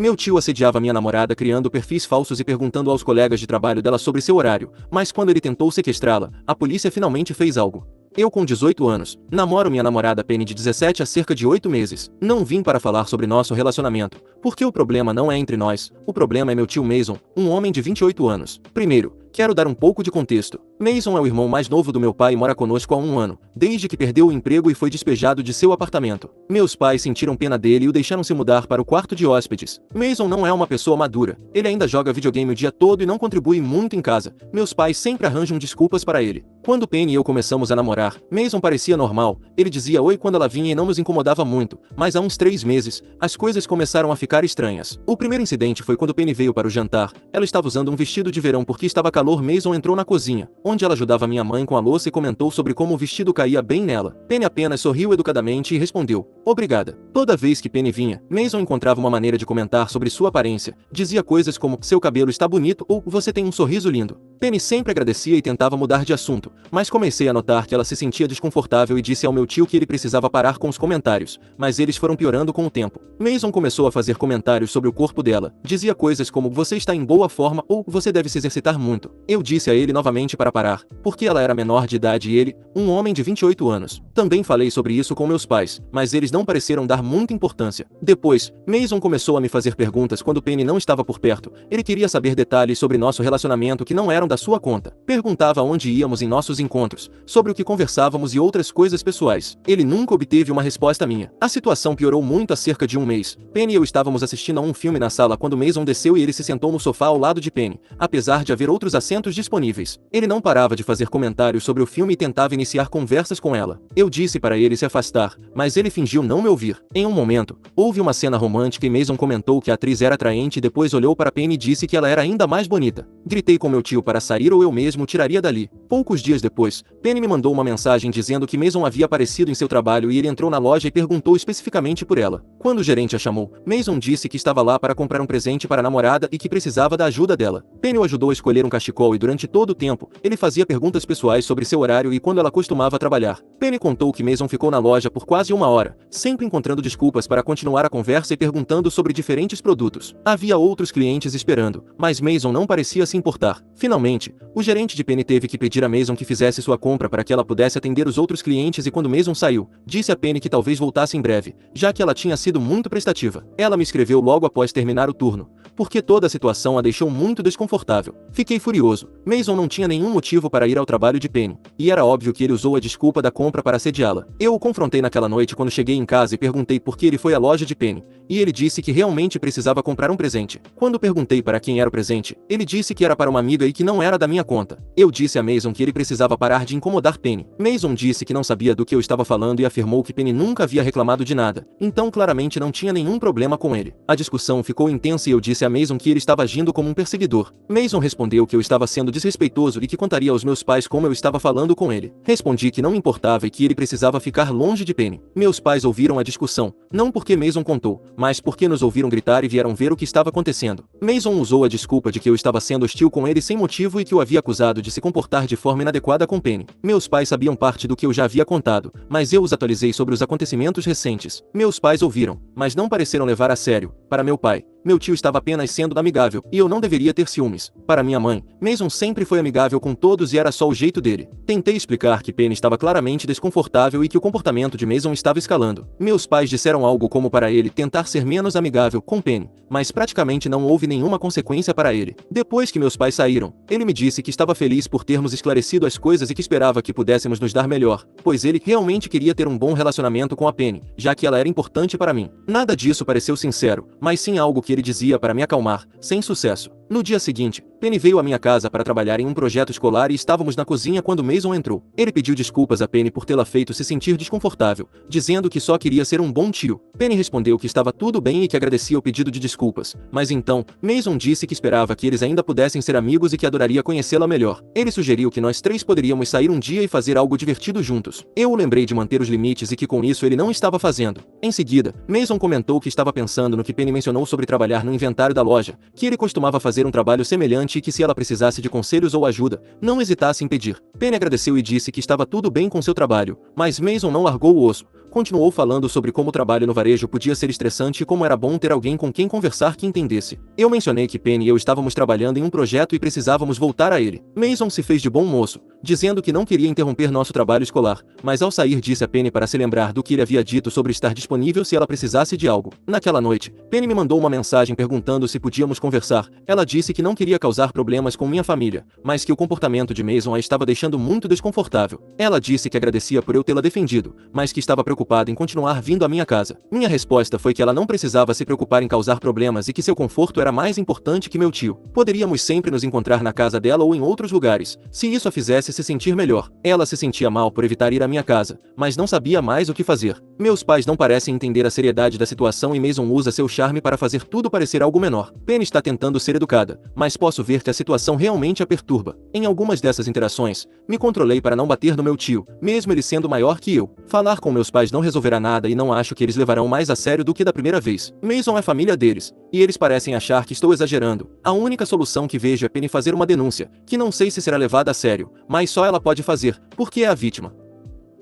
Meu tio assediava minha namorada criando perfis falsos e perguntando aos colegas de trabalho dela sobre seu horário, mas quando ele tentou sequestrá-la, a polícia finalmente fez algo. Eu com 18 anos, namoro minha namorada Penny de 17 há cerca de 8 meses. Não vim para falar sobre nosso relacionamento, porque o problema não é entre nós, o problema é meu tio Mason, um homem de 28 anos. Primeiro, quero dar um pouco de contexto. Mason é o irmão mais novo do meu pai e mora conosco há 1 ano, desde que perdeu o emprego e foi despejado de seu apartamento. Meus pais sentiram pena dele e o deixaram se mudar para o quarto de hóspedes. Mason não é uma pessoa madura, ele ainda joga videogame o dia todo e não contribui muito em casa. Meus pais sempre arranjam desculpas para ele. Quando Penny e eu começamos a namorar, Mason parecia normal, ele dizia oi quando ela vinha e não nos incomodava muito, mas há uns 3 meses, as coisas começaram a ficar estranhas. O primeiro incidente foi quando Penny veio para o jantar, ela estava usando um vestido de verão porque estava calor. Mason entrou na cozinha, onde ela ajudava minha mãe com a louça e comentou sobre como o vestido caía bem nela. Penny apenas sorriu educadamente e respondeu, obrigada. Toda vez que Penny vinha, Mason encontrava uma maneira de comentar sobre sua aparência, dizia coisas como, seu cabelo está bonito ou você tem um sorriso lindo. Penny sempre agradecia e tentava mudar de assunto, mas comecei a notar que ela se sentia desconfortável e disse ao meu tio que ele precisava parar com os comentários, mas eles foram piorando com o tempo. Mason começou a fazer comentários sobre o corpo dela, dizia coisas como você está em boa forma ou você deve se exercitar muito. Eu disse a ele novamente para parar, porque ela era menor de idade e ele, um homem de 28 anos. Também falei sobre isso com meus pais, mas eles não pareceram dar muita importância. Depois, Mason começou a me fazer perguntas quando Penny não estava por perto. Ele queria saber detalhes sobre nosso relacionamento que não eram da sua conta. Perguntava onde íamos em nossos encontros, sobre o que conversávamos e outras coisas pessoais. Ele nunca obteve uma resposta minha. A situação piorou muito há cerca de 1 mês. Penny e eu estávamos assistindo a um filme na sala quando Mason desceu e ele se sentou no sofá ao lado de Penny, apesar de haver outros assentos disponíveis. Ele não parava de fazer comentários sobre o filme e tentava iniciar conversas com ela. Eu disse para ele se afastar, mas ele fingiu não me ouvir. Em um momento, houve uma cena romântica e Mason comentou que a atriz era atraente e depois olhou para Penny e disse que ela era ainda mais bonita. Gritei com meu tio para sair ou eu mesmo tiraria dali. Poucos dias depois, Penny me mandou uma mensagem dizendo que Mason havia aparecido em seu trabalho e ele entrou na loja e perguntou especificamente por ela. Quando o gerente a chamou, Mason disse que estava lá para comprar um presente para a namorada e que precisava da ajuda dela. Penny o ajudou a escolher um cachecol e durante todo o tempo, ele fazia perguntas pessoais sobre seu horário e quando ela costumava trabalhar. Penny contou que Mason ficou na loja por quase 1 hora, sempre encontrando desculpas para continuar a conversa e perguntando sobre diferentes produtos. Havia outros clientes esperando, mas Mason não parecia se importar. Finalmente, o gerente de Penny teve que pedir a Mason que fizesse sua compra para que ela pudesse atender os outros clientes e quando Mason saiu, disse a Penny que talvez voltasse em breve, já que ela tinha sido muito prestativa. Ela me escreveu logo após terminar o turno, porque toda a situação a deixou muito desconfortável. Fiquei furioso. Mason não tinha nenhum motivo para ir ao trabalho de Penny, e era óbvio que ele usou a desculpa da compra para assediá-la. Eu o confrontei naquela noite quando cheguei em casa e perguntei por que ele foi à loja de Penny, e ele disse que realmente precisava comprar um presente. Quando perguntei para quem era o presente, ele disse que era para uma amiga e que não era da minha conta. Eu disse a Mason que ele precisava parar de incomodar Penny. Mason disse que não sabia do que eu estava falando e afirmou que Penny nunca havia reclamado de nada, então claramente não tinha nenhum problema com ele. A discussão ficou intensa e eu disse a Mason que ele estava agindo como um perseguidor. Mason respondeu que eu estava sendo desrespeitoso e que contaria aos meus pais como eu estava falando com ele. Respondi que não me importava e que ele precisava ficar longe de Penny. Meus pais ouviram a discussão, não porque Mason contou, mas porque nos ouviram gritar e vieram ver o que estava acontecendo. Mason usou a desculpa de que eu estava sendo hostil com ele sem motivo e que o havia acusado de se comportar de forma inadequada com Penny. Meus pais sabiam parte do que eu já havia contado, mas eu os atualizei sobre os acontecimentos recentes. Meus pais ouviram, mas não pareceram levar a sério. Para meu pai, meu tio estava apenas sendo amigável, e eu não deveria ter ciúmes. Para minha mãe, Mason sempre foi amigável com todos e era só o jeito dele. Tentei explicar que Penny estava claramente desconfortável e que o comportamento de Mason estava escalando. Meus pais disseram algo como para ele tentar ser menos amigável com Penny, mas praticamente não houve nenhuma consequência para ele. Depois que meus pais saíram, ele me disse que estava feliz por termos esclarecido as coisas e que esperava que pudéssemos nos dar melhor, pois ele realmente queria ter um bom relacionamento com a Penny, já que ela era importante para mim. Nada disso pareceu sincero, mas sim algo que ele dizia para me acalmar, sem sucesso. No dia seguinte, Penny veio à minha casa para trabalhar em um projeto escolar e estávamos na cozinha quando Mason entrou. Ele pediu desculpas a Penny por tê-la feito se sentir desconfortável, dizendo que só queria ser um bom tio. Penny respondeu que estava tudo bem e que agradecia o pedido de desculpas, mas então, Mason disse que esperava que eles ainda pudessem ser amigos e que adoraria conhecê-la melhor. Ele sugeriu que nós 3 poderíamos sair um dia e fazer algo divertido juntos. Eu o lembrei de manter os limites e que com isso ele não estava fazendo. Em seguida, Mason comentou que estava pensando no que Penny mencionou sobre trabalhar no inventário da loja, que ele costumava fazer um trabalho semelhante e que se ela precisasse de conselhos ou ajuda, não hesitasse em pedir. Penny agradeceu e disse que estava tudo bem com seu trabalho, mas Mason não largou o osso, Continuou falando sobre como o trabalho no varejo podia ser estressante e como era bom ter alguém com quem conversar que entendesse. Eu mencionei que Penny e eu estávamos trabalhando em um projeto e precisávamos voltar a ele. Mason se fez de bom moço, dizendo que não queria interromper nosso trabalho escolar, mas ao sair disse a Penny para se lembrar do que ele havia dito sobre estar disponível se ela precisasse de algo. Naquela noite, Penny me mandou uma mensagem perguntando se podíamos conversar. Ela disse que não queria causar problemas com minha família, mas que o comportamento de Mason a estava deixando muito desconfortável. Ela disse que agradecia por eu tê-la defendido, mas que estava preocupada em continuar vindo à minha casa. Minha resposta foi que ela não precisava se preocupar em causar problemas e que seu conforto era mais importante que meu tio. Poderíamos sempre nos encontrar na casa dela ou em outros lugares, se isso a fizesse se sentir melhor. Ela se sentia mal por evitar ir à minha casa, mas não sabia mais o que fazer. Meus pais não parecem entender a seriedade da situação e Mason usa seu charme para fazer tudo parecer algo menor. Penny está tentando ser educada, mas posso ver que a situação realmente a perturba. Em algumas dessas interações, me controlei para não bater no meu tio, mesmo ele sendo maior que eu. Falar com meus pais não resolverá nada e não acho que eles levarão mais a sério do que da primeira vez. Mason é família deles, e eles parecem achar que estou exagerando. A única solução que vejo é Penny fazer uma denúncia, que não sei se será levada a sério, mas só ela pode fazer, porque é a vítima.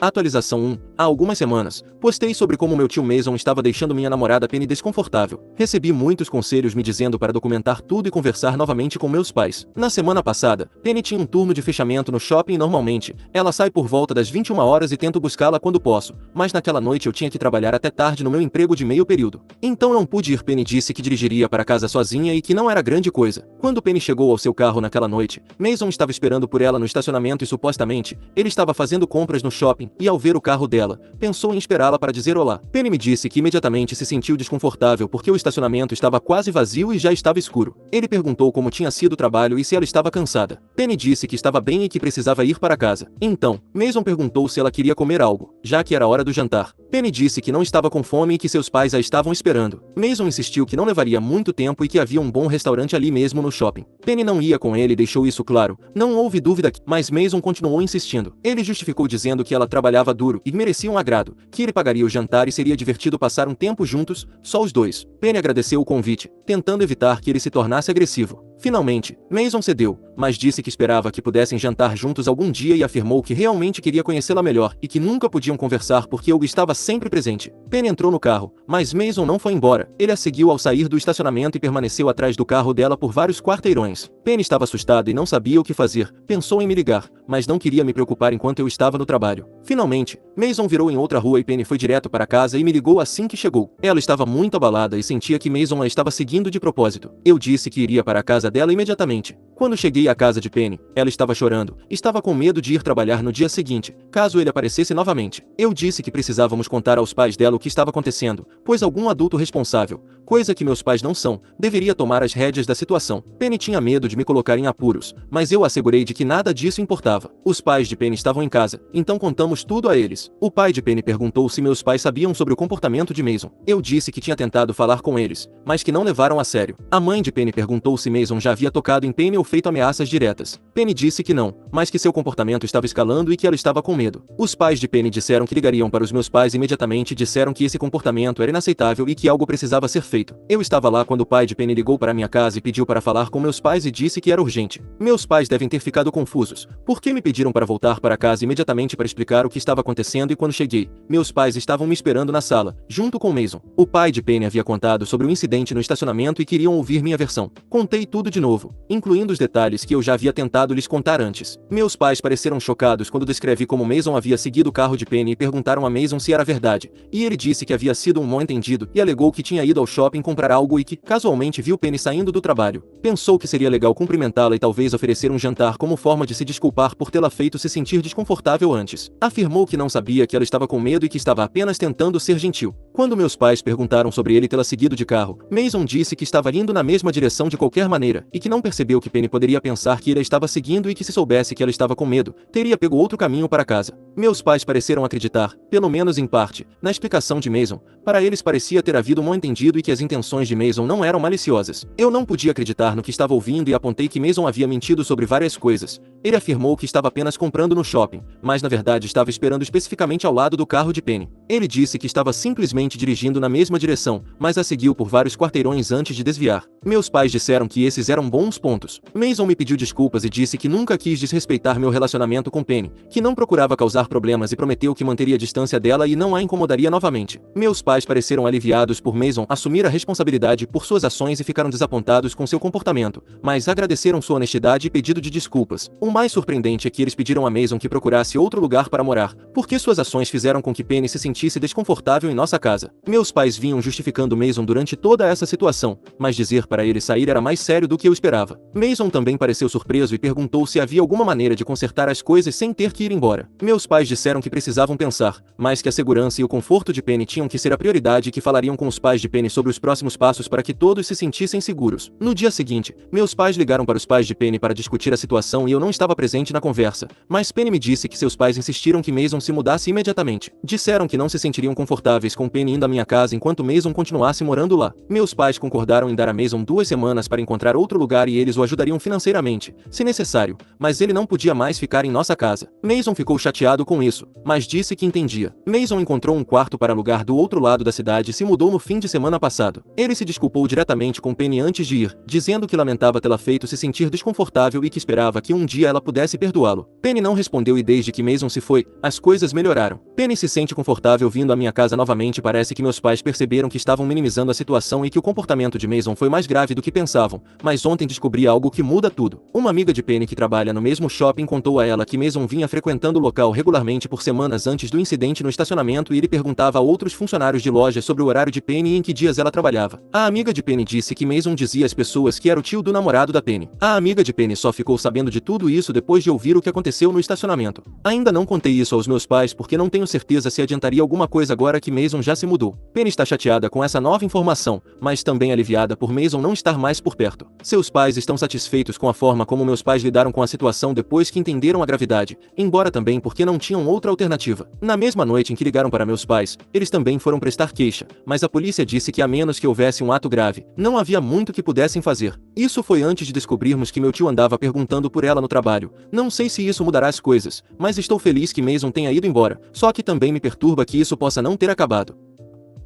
Atualização 1. Há algumas semanas, postei sobre como meu tio Mason estava deixando minha namorada Penny desconfortável. Recebi muitos conselhos me dizendo para documentar tudo e conversar novamente com meus pais. Na semana passada, Penny tinha um turno de fechamento no shopping e normalmente, ela sai por volta das 21 horas e tento buscá-la quando posso, mas naquela noite eu tinha que trabalhar até tarde no meu emprego de meio período. Então não pude ir. Penny disse que dirigiria para casa sozinha e que não era grande coisa. Quando Penny chegou ao seu carro naquela noite, Mason estava esperando por ela no estacionamento e supostamente, ele estava fazendo compras no shopping. E ao ver o carro dela, pensou em esperá-la para dizer olá. Penny me disse que imediatamente se sentiu desconfortável porque o estacionamento estava quase vazio e já estava escuro. Ele perguntou como tinha sido o trabalho e se ela estava cansada. Penny disse que estava bem e que precisava ir para casa. Então, Mason perguntou se ela queria comer algo, já que era hora do jantar. Penny disse que não estava com fome e que seus pais a estavam esperando. Mason insistiu que não levaria muito tempo e que havia um bom restaurante ali mesmo no shopping. Penny não ia com ele e deixou isso claro. Não houve dúvida, mas Mason continuou insistindo. Ele justificou dizendo que ela trabalhava duro e merecia um agrado, que ele pagaria o jantar e seria divertido passar um tempo juntos, só os dois. Penny agradeceu o convite, tentando evitar que ele se tornasse agressivo. Finalmente, Mason cedeu, mas disse que esperava que pudessem jantar juntos algum dia e afirmou que realmente queria conhecê-la melhor e que nunca podiam conversar porque Hugo estava sempre presente. Penny entrou no carro, mas Mason não foi embora. Ele a seguiu ao sair do estacionamento e permaneceu atrás do carro dela por vários quarteirões. Penny estava assustada e não sabia o que fazer. Pensou em me ligar, mas não queria me preocupar enquanto eu estava no trabalho. Finalmente, Mason virou em outra rua e Penny foi direto para casa e me ligou assim que chegou. Ela estava muito abalada e sentia que Mason a estava seguindo de propósito. Eu disse que iria para a casa dela imediatamente. Quando cheguei à casa de Penny, ela estava chorando, estava com medo de ir trabalhar no dia seguinte, caso ele aparecesse novamente. Eu disse que precisávamos contar aos pais dela o que estava acontecendo, pois algum adulto responsável, coisa que meus pais não são, deveria tomar as rédeas da situação. Penny tinha medo de me colocar em apuros, mas eu assegurei de que nada disso importava. Os pais de Penny estavam em casa, então contamos tudo a eles. O pai de Penny perguntou se meus pais sabiam sobre o comportamento de Mason. Eu disse que tinha tentado falar com eles, mas que não levaram a sério. A mãe de Penny perguntou se Mason já havia tocado em Penny ou feito ameaças diretas. Penny disse que não, mas que seu comportamento estava escalando e que ela estava com medo. Os pais de Penny disseram que ligariam para os meus pais imediatamente e disseram que esse comportamento era inaceitável e que algo precisava ser feito. Eu estava lá quando o pai de Penny ligou para minha casa e pediu para falar com meus pais e disse que era urgente. Meus pais devem ter ficado confusos, porque me pediram para voltar para casa imediatamente para explicar o que estava acontecendo e quando cheguei, meus pais estavam me esperando na sala, junto com Mason. O pai de Penny havia contado sobre o incidente no estacionamento e queriam ouvir minha versão. Contei tudo de novo, incluindo os detalhes que eu já havia tentado lhes contar antes. Meus pais pareceram chocados quando descrevi como Mason havia seguido o carro de Penny e perguntaram a Mason se era verdade, e ele disse que havia sido um mal-entendido e alegou que tinha ido ao shopping comprar algo e que, casualmente, viu Penny saindo do trabalho. Pensou que seria legal cumprimentá-la e talvez oferecer um jantar como forma de se desculpar por tê-la feito se sentir desconfortável antes. Afirmou que não sabia que ela estava com medo e que estava apenas tentando ser gentil. Quando meus pais perguntaram sobre ele tê-la seguido de carro, Mason disse que estava indo na mesma direção de qualquer maneira e que não percebeu que Penny poderia pensar que ele a estava seguindo e que se soubesse que ela estava com medo, teria pego outro caminho para casa. Meus pais pareceram acreditar, pelo menos em parte, na explicação de Mason. Para eles parecia ter havido um mal-entendido e que as intenções de Mason não eram maliciosas. Eu não podia acreditar no que estava ouvindo e apontei que Mason havia mentido sobre várias coisas. Ele afirmou que estava apenas comprando no shopping, mas na verdade estava esperando especificamente ao lado do carro de Penny. Ele disse que estava simplesmente dirigindo na mesma direção, mas a seguiu por vários quarteirões antes de desviar. Meus pais disseram que esses eram bons pontos. Mason me pediu desculpas e disse que nunca quis desrespeitar meu relacionamento com Penny, que não procurava causar problemas e prometeu que manteria a distância dela e não a incomodaria novamente. Meus pais pareceram aliviados por Mason assumir a responsabilidade por suas ações e ficaram desapontados com seu comportamento, mas agradeceram sua honestidade e pedido de desculpas. O mais surpreendente é que eles pediram a Mason que procurasse outro lugar para morar, porque suas ações fizeram com que Penny se sentisse desconfortável em nossa casa. Meus pais vinham justificando Mason durante toda essa situação, mas dizer para ele sair era mais sério do que eu esperava. Mason também pareceu surpreso e perguntou se havia alguma maneira de consertar as coisas sem ter que ir embora. Meus pais disseram que precisavam pensar, mas que a segurança e o conforto de Penny tinham que ser a prioridade e que falariam com os pais de Penny sobre os próximos passos para que todos se sentissem seguros. No dia seguinte, meus pais ligaram para os pais de Penny para discutir a situação e eu não estava presente na conversa, mas Penny me disse que seus pais insistiram que Mason se mudasse imediatamente. Disseram que não se sentiriam confortáveis com Penny indo à minha casa enquanto Mason continuasse morando lá. Meus pais concordaram em dar a Mason 2 semanas para encontrar outro lugar e eles o ajudariam financeiramente, se necessário, mas ele não podia mais ficar em nossa casa. Mason ficou chateado com isso, mas disse que entendia. Mason encontrou um quarto para alugar do outro lado da cidade e se mudou no fim de semana passado. Ele se desculpou diretamente com Penny antes de ir, dizendo que lamentava tê-la feito se sentir desconfortável e que esperava que um dia ela pudesse perdoá-lo. Penny não respondeu e desde que Mason se foi, as coisas melhoraram. Penny se sente confortável vindo à minha casa novamente e parece que meus pais perceberam que estavam minimizando a situação e que o comportamento de Mason foi mais grave do que pensavam, mas ontem descobri algo que muda tudo. Uma amiga de Penny que trabalha no mesmo shopping contou a ela que Mason vinha frequentando o local regularmente por semanas antes do incidente no estacionamento e ele perguntava a outros funcionários de loja sobre o horário de Penny e em que dias ela trabalhava. A amiga de Penny disse que Mason dizia às pessoas que era o tio do namorado da Penny. A amiga de Penny só ficou sabendo de tudo isso depois de ouvir o que aconteceu no estacionamento. Ainda não contei isso aos meus pais porque não tenho certeza se adiantaria alguma coisa agora que Mason já se mudou. Penny está chateada com essa nova informação, mas também aliviada por Mason não estar mais por perto. Seus pais estão satisfeitos com a forma como meus pais lidaram com a situação depois que entenderam a gravidade, embora também porque não tinham outra alternativa. Na mesma noite em que ligaram para meus pais, eles também foram prestar queixa, mas a polícia disse que a menos que houvesse um ato grave, não havia muito que pudessem fazer. Isso foi antes de descobrirmos que meu tio andava perguntando por ela no trabalho. Não sei se isso mudará as coisas, mas estou feliz que Mason tenha ido embora, só que também me perturba que isso possa não ter acabado.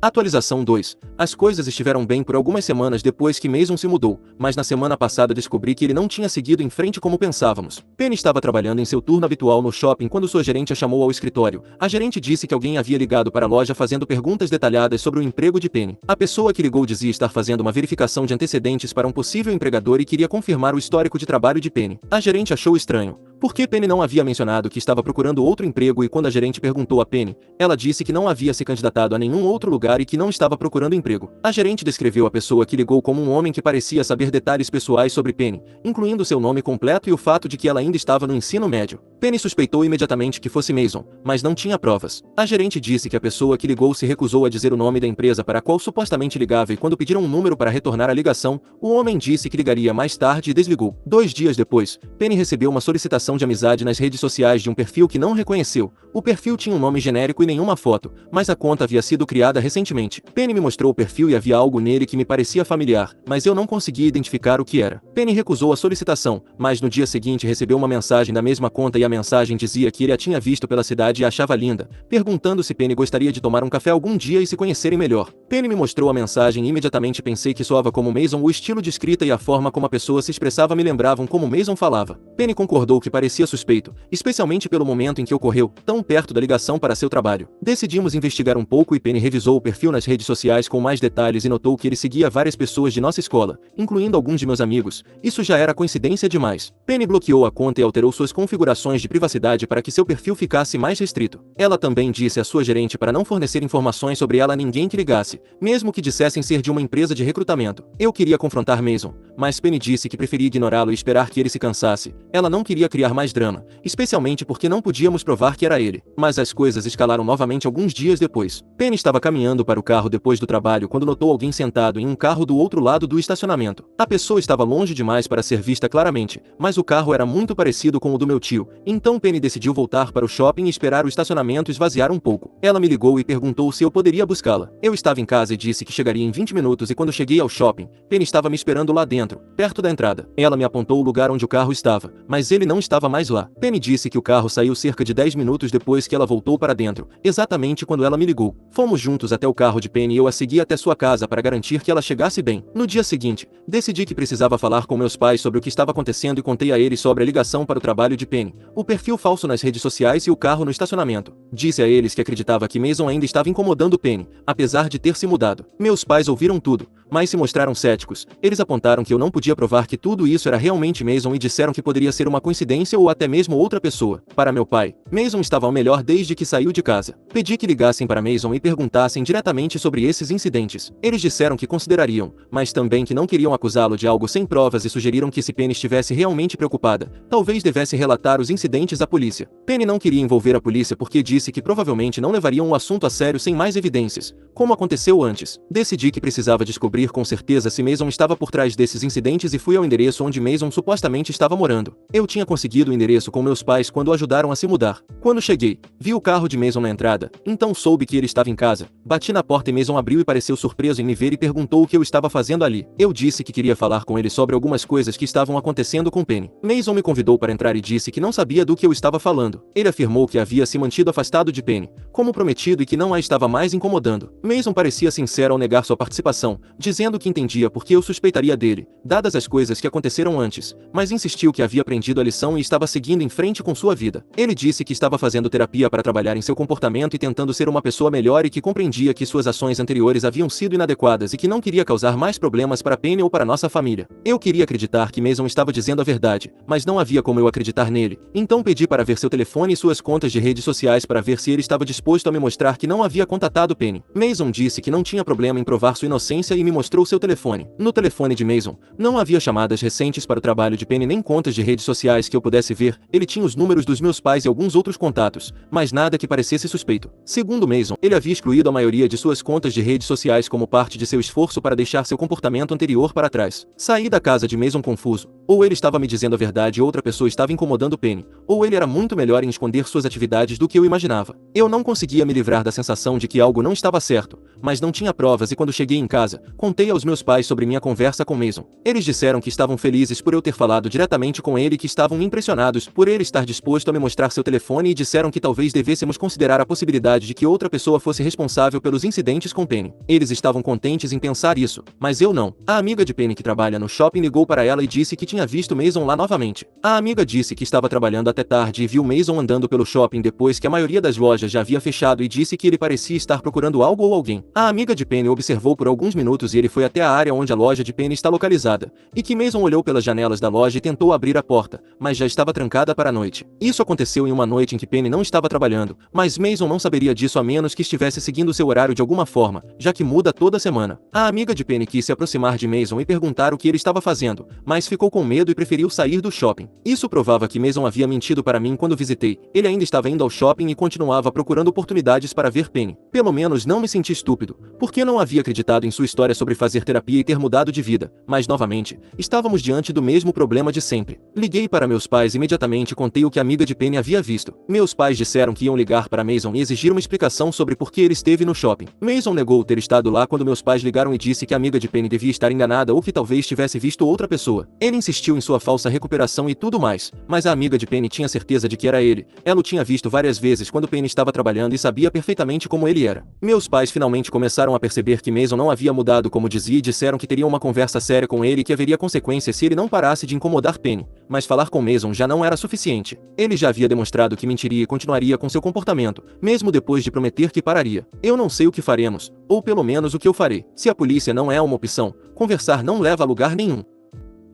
Atualização 2. As coisas estiveram bem por algumas semanas depois que Mason se mudou, mas na semana passada descobri que ele não tinha seguido em frente como pensávamos. Penny estava trabalhando em seu turno habitual no shopping quando sua gerente a chamou ao escritório. A gerente disse que alguém havia ligado para a loja fazendo perguntas detalhadas sobre o emprego de Penny. A pessoa que ligou dizia estar fazendo uma verificação de antecedentes para um possível empregador e queria confirmar o histórico de trabalho de Penny. A gerente achou estranho, porque Penny não havia mencionado que estava procurando outro emprego e quando a gerente perguntou a Penny, ela disse que não havia se candidatado a nenhum outro lugar e que não estava procurando emprego. A gerente descreveu a pessoa que ligou como um homem que parecia saber detalhes pessoais sobre Penny, incluindo seu nome completo e o fato de que ela ainda estava no ensino médio. Penny suspeitou imediatamente que fosse Mason, mas não tinha provas. A gerente disse que a pessoa que ligou se recusou a dizer o nome da empresa para a qual supostamente ligava e quando pediram um número para retornar a ligação, o homem disse que ligaria mais tarde e desligou. 2 dias depois, Penny recebeu uma solicitação de amizade nas redes sociais de um perfil que não reconheceu. O perfil tinha um nome genérico e nenhuma foto, mas a conta havia sido criada recentemente. Penny me mostrou o perfil e havia algo nele que me parecia familiar, mas eu não conseguia identificar o que era. Penny recusou a solicitação, mas no dia seguinte recebeu uma mensagem da mesma conta e a mensagem dizia que ele a tinha visto pela cidade e a achava linda, perguntando se Penny gostaria de tomar um café algum dia e se conhecerem melhor. Penny me mostrou a mensagem e imediatamente pensei que soava como Mason. O estilo de escrita e a forma como a pessoa se expressava me lembravam como Mason falava. Penny concordou que parecia suspeito, especialmente pelo momento em que ocorreu, tão perto da ligação para seu trabalho. Decidimos investigar um pouco e Penny revisou o perfil nas redes sociais com mais detalhes e notou que ele seguia várias pessoas de nossa escola, incluindo alguns de meus amigos. Isso já era coincidência demais. Penny bloqueou a conta e alterou suas configurações de privacidade para que seu perfil ficasse mais restrito. Ela também disse à sua gerente para não fornecer informações sobre ela a ninguém que ligasse, mesmo que dissessem ser de uma empresa de recrutamento. Eu queria confrontar Mason, mas Penny disse que preferia ignorá-lo e esperar que ele se cansasse. Ela não queria criar mais drama, especialmente porque não podíamos provar que era ele. Mas as coisas escalaram novamente alguns dias depois. Penny estava caminhando para o carro depois do trabalho quando notou alguém sentado em um carro do outro lado do estacionamento. A pessoa estava longe demais para ser vista claramente, mas o carro era muito parecido com o do meu tio, então Penny decidiu voltar para o shopping e esperar o estacionamento esvaziar um pouco. Ela me ligou e perguntou se eu poderia buscá-la. Eu estava em casa e disse que chegaria em 20 minutos e quando cheguei ao shopping, Penny estava me esperando lá dentro. dentro, perto da entrada. Ela me apontou o lugar onde o carro estava, mas ele não estava mais lá. Penny disse que o carro saiu cerca de 10 minutos depois que ela voltou para dentro, exatamente quando ela me ligou. Fomos juntos até o carro de Penny e eu a segui até sua casa para garantir que ela chegasse bem. No dia seguinte, decidi que precisava falar com meus pais sobre o que estava acontecendo e contei a eles sobre a ligação para o trabalho de Penny, o perfil falso nas redes sociais e o carro no estacionamento. Disse a eles que acreditava que Mason ainda estava incomodando Penny, apesar de ter se mudado. Meus pais ouviram tudo, mas se mostraram céticos. Eles apontaram que eu não podia provar que tudo isso era realmente Mason e disseram que poderia ser uma coincidência ou até mesmo outra pessoa. Para meu pai, Mason estava ao melhor desde que saiu de casa. Pedi que ligassem para Mason e perguntassem diretamente sobre esses incidentes. Eles disseram que considerariam, mas também que não queriam acusá-lo de algo sem provas e sugeriram que se Penny estivesse realmente preocupada, talvez devesse relatar os incidentes à polícia. Penny não queria envolver a polícia porque disse que provavelmente não levariam o assunto a sério sem mais evidências, como aconteceu antes. Decidi que precisava descobrir com certeza se Mason estava por trás desses incidentes e fui ao endereço onde Mason supostamente estava morando. Eu tinha conseguido o endereço com meus pais quando o ajudaram a se mudar. Quando cheguei, vi o carro de Mason na entrada, então soube que ele estava em casa. Bati na porta e Mason abriu e pareceu surpreso em me ver e perguntou o que eu estava fazendo ali. Eu disse que queria falar com ele sobre algumas coisas que estavam acontecendo com Penny. Mason me convidou para entrar e disse que não sabia do que eu estava falando. Ele afirmou que havia se mantido afastado de Penny, como prometido, e que não a estava mais incomodando. Mason parecia sincero ao negar sua participação, dizendo que entendia por que eu suspeitaria dele, dadas as coisas que aconteceram antes, mas insistiu que havia aprendido a lição e estava seguindo em frente com sua vida. Ele disse que estava fazendo terapia para trabalhar em seu comportamento e tentando ser uma pessoa melhor e que compreendia que suas ações anteriores haviam sido inadequadas e que não queria causar mais problemas para Penny ou para nossa família. Eu queria acreditar que Mason estava dizendo a verdade, mas não havia como eu acreditar nele. Então pedi para ver seu telefone e suas contas de redes sociais para ver se ele estava disposto a me mostrar que não havia contatado Penny. Mason disse que não tinha problema em provar sua inocência e me mostrou seu telefone. No telefone de Mason, não havia chamadas recentes para o trabalho de Penny nem contas de redes sociais que eu pudesse ver. Ele tinha os números dos meus pais e alguns outros contatos, mas nada que parecesse suspeito. Segundo Mason, ele havia excluído a maioria de suas contas de redes sociais como parte de seu esforço para deixar seu comportamento anterior para trás. Saí da casa de Mason confuso. Ou ele estava me dizendo a verdade e outra pessoa estava incomodando Penny, ou ele era muito melhor em esconder suas atividades do que eu imaginava. Eu não conseguia me livrar da sensação de que algo não estava certo, mas não tinha provas e quando cheguei em casa, contei aos meus pais sobre minha conversa com Mason. Eles disseram que estavam felizes por eu ter falado diretamente com ele e que estavam impressionados por ele estar disposto a me mostrar seu telefone e disseram que talvez devêssemos considerar a possibilidade de que outra pessoa fosse responsável pelos incidentes com Penny. Eles estavam contentes em pensar isso, mas eu não. A amiga de Penny que trabalha no shopping ligou para ela e disse que tinha visto Mason lá novamente. A amiga disse que estava trabalhando até tarde e viu Mason andando pelo shopping depois que a maioria das lojas já havia fechado e disse que ele parecia estar procurando algo ou alguém. A amiga de Penny observou por alguns minutos e ele foi até a área onde a loja de Penny está localizada, e que Mason olhou pelas janelas da loja e tentou abrir a porta, mas já estava trancada para a noite. Isso aconteceu em uma noite em que Penny não estava trabalhando, mas Mason não saberia disso a menos que estivesse seguindo seu horário de alguma forma, já que muda toda semana. A amiga de Penny quis se aproximar de Mason e perguntar o que ele estava fazendo, mas ficou com medo e preferiu sair do shopping. Isso provava que Mason havia mentido para mim quando visitei. Ele ainda estava indo ao shopping e continuava procurando oportunidades para ver Penny. Pelo menos não me senti estúpido, porque não havia acreditado em sua história sobre fazer terapia e ter mudado de vida, mas novamente, estávamos diante do mesmo problema de sempre. Liguei para meus pais imediatamente e contei o que a amiga de Penny havia visto. Meus pais disseram que iam ligar para Mason e exigir uma explicação sobre por que ele esteve no shopping. Mason negou ter estado lá quando meus pais ligaram e disse que a amiga de Penny devia estar enganada ou que talvez tivesse visto outra pessoa. Ele insistiu em sua falsa recuperação e tudo mais, mas a amiga de Penny tinha certeza de que era ele. Ela o tinha visto várias vezes quando Penny estava trabalhando e sabia perfeitamente como ele era. Meus pais finalmente começaram a perceber que Mason não havia mudado como dizia e disseram que teriam uma conversa séria com ele e que haveria consequências se ele não parasse de incomodar Penny. Mas falar com Mason já não era suficiente. Ele já havia demonstrado que mentiria e continuaria com seu comportamento, mesmo depois de prometer que pararia. Eu não sei o que faremos, ou pelo menos o que eu farei. Se a polícia não é uma opção, conversar não leva a lugar nenhum.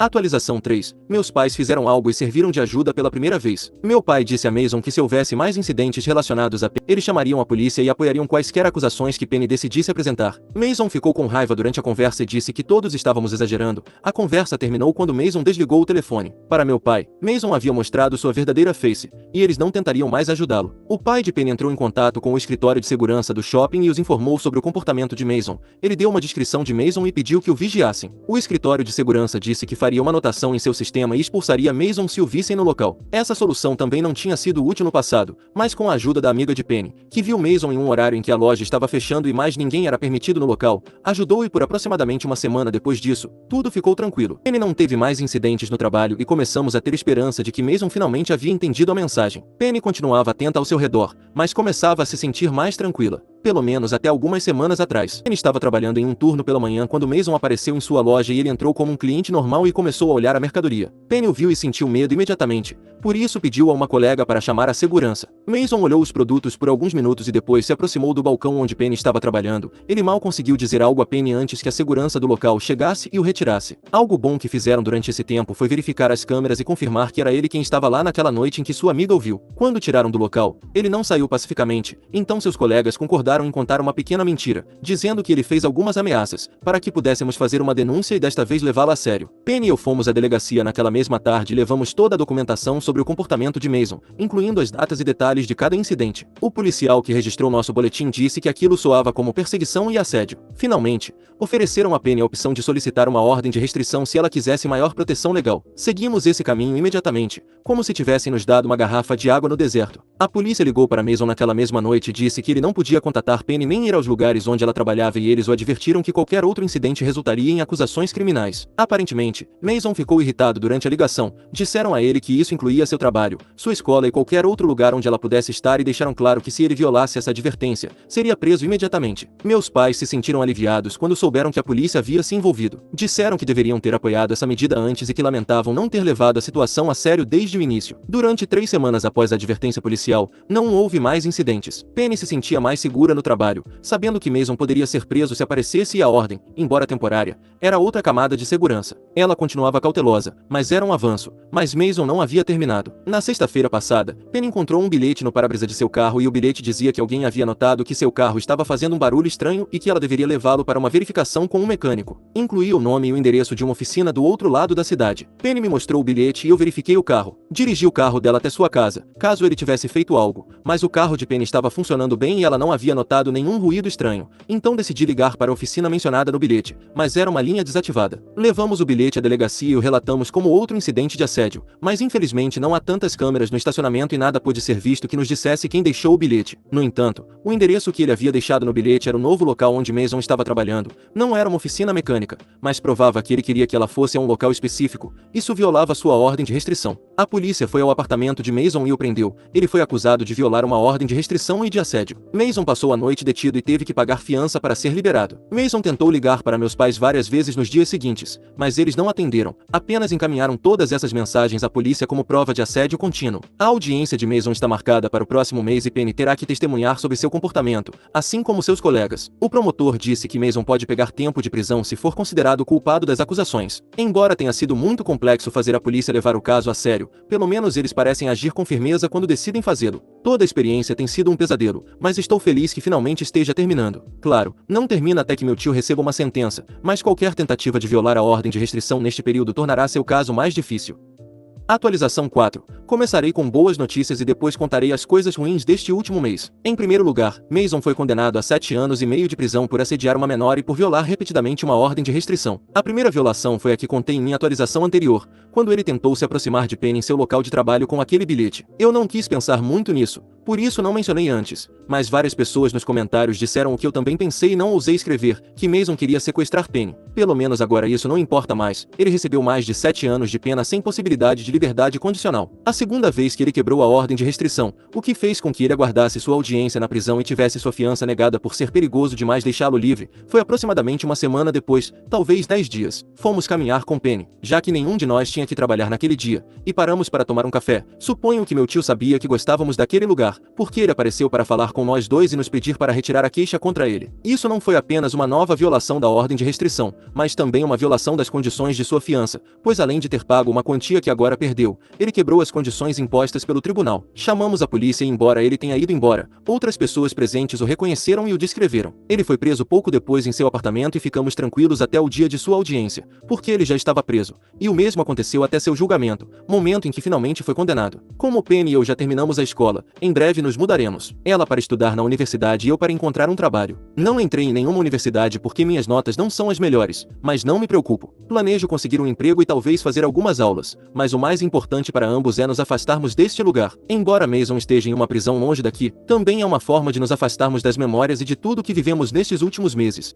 Atualização 3. Meus pais fizeram algo e serviram de ajuda pela primeira vez. Meu pai disse a Mason que se houvesse mais incidentes relacionados a Penny, eles chamariam a polícia e apoiariam quaisquer acusações que Penny decidisse apresentar. Mason ficou com raiva durante a conversa e disse que todos estávamos exagerando. A conversa terminou quando Mason desligou o telefone. Para meu pai, Mason havia mostrado sua verdadeira face, e eles não tentariam mais ajudá-lo. O pai de Penny entrou em contato com o escritório de segurança do shopping e os informou sobre o comportamento de Mason. Ele deu uma descrição de Mason e pediu que o vigiassem. O escritório de segurança disse que faria uma anotação em seu sistema e expulsaria Mason se o vissem no local. Essa solução também não tinha sido útil no passado, mas com a ajuda da amiga de Penny, que viu Mason em um horário em que a loja estava fechando e mais ninguém era permitido no local, ajudou e por aproximadamente uma semana depois disso, tudo ficou tranquilo. Penny não teve mais incidentes no trabalho e começamos a ter esperança de que Mason finalmente havia entendido a mensagem. Penny continuava atenta ao seu redor, mas começava a se sentir mais tranquila. Pelo menos até algumas semanas atrás. Penny estava trabalhando em um turno pela manhã quando Mason apareceu em sua loja e ele entrou como um cliente normal e começou a olhar a mercadoria. Penny o viu e sentiu medo imediatamente. Por isso pediu a uma colega para chamar a segurança. Mason olhou os produtos por alguns minutos e depois se aproximou do balcão onde Penny estava trabalhando. Ele mal conseguiu dizer algo a Penny antes que a segurança do local chegasse e o retirasse. Algo bom que fizeram durante esse tempo foi verificar as câmeras e confirmar que era ele quem estava lá naquela noite em que sua amiga o viu. Quando tiraram do local, ele não saiu pacificamente, então seus colegas concordaram em contar uma pequena mentira, dizendo que ele fez algumas ameaças, para que pudéssemos fazer uma denúncia e desta vez levá-la a sério. Penny e eu fomos à delegacia naquela mesma tarde e levamos toda a documentação sobre o comportamento de Mason, incluindo as datas e detalhes de cada incidente. O policial que registrou nosso boletim disse que aquilo soava como perseguição e assédio. Finalmente, ofereceram a Penny a opção de solicitar uma ordem de restrição se ela quisesse maior proteção legal. Seguimos esse caminho imediatamente, como se tivessem nos dado uma garrafa de água no deserto. A polícia ligou para Mason naquela mesma noite e disse que ele não podia contatar Penny nem ir aos lugares onde ela trabalhava e eles o advertiram que qualquer outro incidente resultaria em acusações criminais. Aparentemente, Mason ficou irritado durante a ligação. Disseram a ele que isso incluía seu trabalho, sua escola e qualquer outro lugar onde ela pudesse estar e deixaram claro que se ele violasse essa advertência, seria preso imediatamente. Meus pais se sentiram aliviados quando souberam que a polícia havia se envolvido. Disseram que deveriam ter apoiado essa medida antes e que lamentavam não ter levado a situação a sério desde o início. Durante 3 semanas após a advertência policial, não houve mais incidentes. Penny se sentia mais segura no trabalho, sabendo que Mason poderia ser preso se aparecesse e a ordem, embora temporária, era outra camada de segurança. Ela continuava cautelosa, mas era um avanço, mas Mason não havia terminado. Na sexta-feira passada, Penny encontrou um bilhete no para-brisa de seu carro e o bilhete dizia que alguém havia notado que seu carro estava fazendo um barulho estranho e que ela deveria levá-lo para uma verificação com um mecânico. Incluía o nome e o endereço de uma oficina do outro lado da cidade. Penny me mostrou o bilhete e eu verifiquei o carro. Dirigi o carro dela até sua casa, caso ele tivesse feito algo, mas o carro de Penny estava funcionando bem e ela não havia notado nenhum ruído estranho. Então decidi ligar para a oficina mencionada no bilhete, mas era uma linha desativada. Levamos o bilhete à delegacia e o relatamos como outro incidente de assédio, mas infelizmente não há tantas câmeras no estacionamento e nada pôde ser visto que nos dissesse quem deixou o bilhete. No entanto, o endereço que ele havia deixado no bilhete era o novo local onde Mason estava trabalhando. Não era uma oficina mecânica, mas provava que ele queria que ela fosse a um local específico. Isso violava sua ordem de restrição. A polícia foi ao apartamento de Mason e o prendeu. Ele foi acusado de violar uma ordem de restrição e de assédio. Mason passou a noite detido e teve que pagar fiança para ser liberado. Mason tentou ligar para meus pais várias vezes nos dias seguintes, mas eles não atenderam. Apenas encaminharam todas essas mensagens à polícia como prova de assédio contínuo. A audiência de Mason está marcada para o próximo mês e Penny terá que testemunhar sobre seu comportamento, assim como seus colegas. O promotor disse que Mason pode pegar tempo de prisão se for considerado culpado das acusações. Embora tenha sido muito complexo fazer a polícia levar o caso a sério, pelo menos eles parecem agir com firmeza quando decidem fazê-lo. Toda a experiência tem sido um pesadelo, mas estou feliz que finalmente esteja terminando. Claro, não termina até que meu tio receba uma sentença, mas qualquer tentativa de violar a ordem de restrição neste período tornará seu caso mais difícil. Atualização 4. Começarei com boas notícias e depois contarei as coisas ruins deste último mês. Em primeiro lugar, Mason foi condenado a 7 anos e meio de prisão por assediar uma menor e por violar repetidamente uma ordem de restrição. A primeira violação foi a que contei em minha atualização anterior, quando ele tentou se aproximar de Penny em seu local de trabalho com aquele bilhete. Eu não quis pensar muito nisso, por isso não mencionei antes, mas várias pessoas nos comentários disseram o que eu também pensei e não ousei escrever, que Mason queria sequestrar Penny. Pelo menos agora isso não importa mais. Ele recebeu mais de 7 anos de pena sem possibilidade de liberdade condicional. A segunda vez que ele quebrou a ordem de restrição, o que fez com que ele aguardasse sua audiência na prisão e tivesse sua fiança negada por ser perigoso demais deixá-lo livre, foi aproximadamente uma semana depois, talvez 10 dias. Fomos caminhar com Penny, já que nenhum de nós tinha que trabalhar naquele dia, e paramos para tomar um café. Suponho que meu tio sabia que gostávamos daquele lugar, porque ele apareceu para falar com nós dois e nos pedir para retirar a queixa contra ele. Isso não foi apenas uma nova violação da ordem de restrição, mas também uma violação das condições de sua fiança, pois além de ter pago uma quantia que agora perdeu, ele quebrou as condições impostas pelo tribunal. Chamamos a polícia e embora ele tenha ido embora, outras pessoas presentes o reconheceram e o descreveram. Ele foi preso pouco depois em seu apartamento e ficamos tranquilos até o dia de sua audiência, porque ele já estava preso. E o mesmo aconteceu permaneceu até seu julgamento, momento em que finalmente foi condenado. Como Penny e eu já terminamos a escola, em breve nos mudaremos. Ela para estudar na universidade e eu para encontrar um trabalho. Não entrei em nenhuma universidade porque minhas notas não são as melhores, mas não me preocupo. Planejo conseguir um emprego e talvez fazer algumas aulas, mas o mais importante para ambos é nos afastarmos deste lugar. Embora Mason esteja em uma prisão longe daqui, também é uma forma de nos afastarmos das memórias e de tudo que vivemos nestes últimos meses.